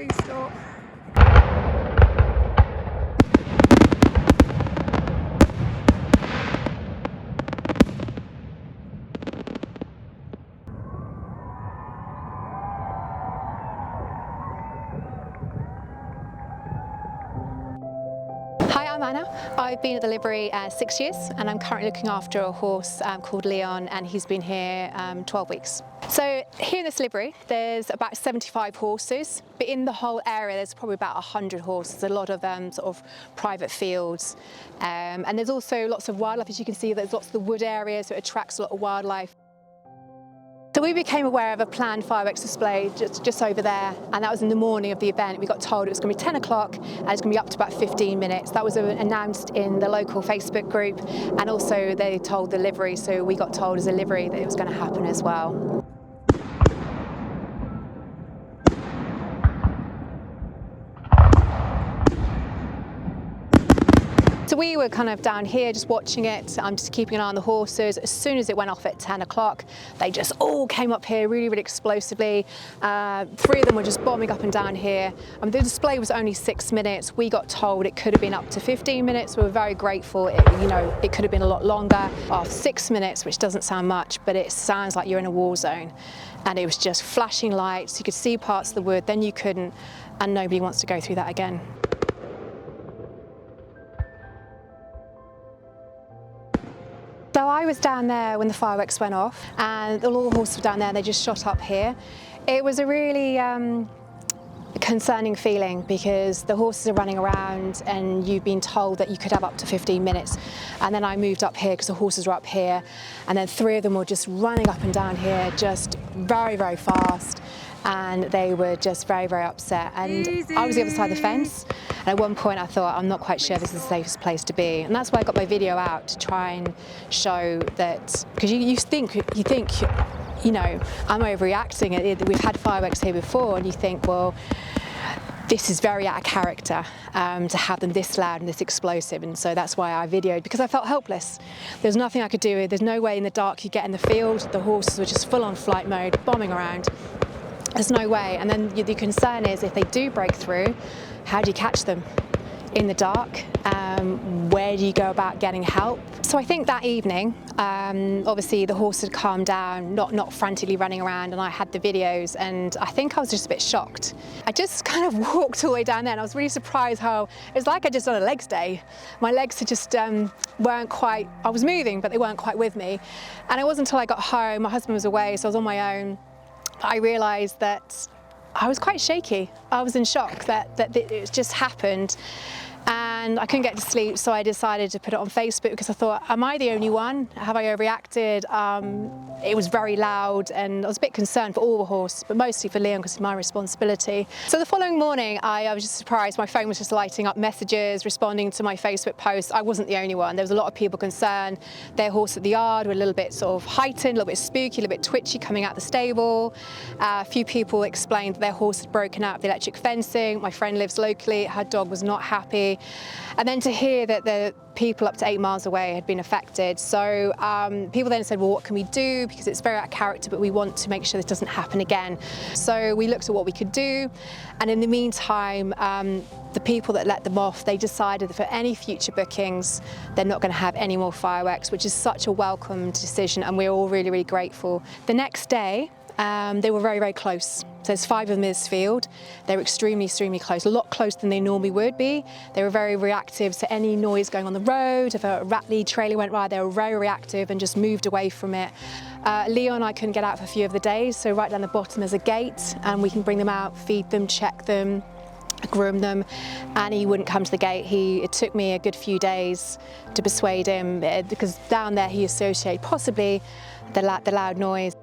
please stop. Hi, I'm Anna. I've been at the livery 6 years and I'm currently looking after a horse called Leon, and he's been here 12 weeks. So here in this livery there's about 75 horses, but in the whole area there's probably about 100 horses, a lot of sort of private fields, and there's also lots of wildlife. As you can see, there's lots of the wood area, so it attracts a lot of wildlife. So we became aware of a planned fireworks display just over there, and that was in the morning of the event. We got told it was going to be 10 o'clock and it's going to be up to about 15 minutes. That was announced in the local Facebook group, and also they told the livery, so we got told as a livery that it was going to happen as well. So we were kind of down here just watching it, just keeping an eye on the horses. As soon as it went off at 10 o'clock, they just all came up here really, really explosively. 3 of them were just bombing up and down here. The display was only 6 minutes. We got told it could have been up to 15 minutes. We were very grateful. It could have been a lot longer. After 6 minutes, which doesn't sound much, but it sounds like you're in a war zone. And it was just flashing lights. You could see parts of the wood, then you couldn't, and nobody wants to go through that again. So I was down there when the fireworks went off, and all the horses were down there, and they just shot up here. It was a really concerning feeling, because the horses are running around and you've been told that you could have up to 15 minutes. And then I moved up here because the horses were up here, and then 3 of them were just running up and down here, just very, very fast. And they were just very, very upset. And I was the other side of the fence. And at one point I thought, I'm not quite sure this is the safest place to be. And that's why I got my video out, to try and show that, because you think, you know, I'm overreacting. We've had fireworks here before, and you think, well, this is very out of character to have them this loud and this explosive. And so that's why I videoed, because I felt helpless. There's nothing I could do. There's no way in the dark you get in the field. The horses were just full on flight mode, bombing around. There's no way. And then the concern is, if they do break through, how do you catch them in the dark? Where do you go about getting help? So I think that evening, obviously the horse had calmed down, not frantically running around, and I had the videos, and I think I was just a bit shocked. I just kind of walked all the way down there, and I was really surprised how, it was like I just done a legs day. My legs had just weren't quite, I was moving, but they weren't quite with me. And it wasn't until I got home, my husband was away, so I was on my own, I realised that I was quite shaky. I was in shock that it just happened, and I couldn't get to sleep, so I decided to put it on Facebook, because I thought, am I the only one? Have I overreacted? It was very loud, and I was a bit concerned for all the horses, but mostly for Leon, because it's my responsibility. So the following morning, I was just surprised. My phone was just lighting up messages, responding to my Facebook posts. I wasn't the only one. There was a lot of people concerned. Their horse at the yard were a little bit sort of heightened, a little bit spooky, a little bit twitchy coming out the stable. A few people explained that their horse had broken out of the electric fencing. My friend lives locally. Her dog was not happy. And then to hear that the people up to 8 miles away had been affected. So people then said, well, what can we do? Because it's very out of character, but we want to make sure this doesn't happen again. So we looked at what we could do. And in the meantime, the people that let them off, they decided that for any future bookings, they're not going to have any more fireworks, which is such a welcome decision. And we're all really, really grateful. The next day, they were very, very close. So there's 5 of them in this field. They were extremely, extremely close, a lot closer than they normally would be. They were very reactive to any noise going on the road. If a Ratley trailer went by, they were very reactive and just moved away from it. Leon and I couldn't get out for a few of the days, so right down the bottom there's a gate, and we can bring them out, feed them, check them, groom them, and he wouldn't come to the gate. It took me a good few days to persuade him, because down there he associated possibly the loud noise.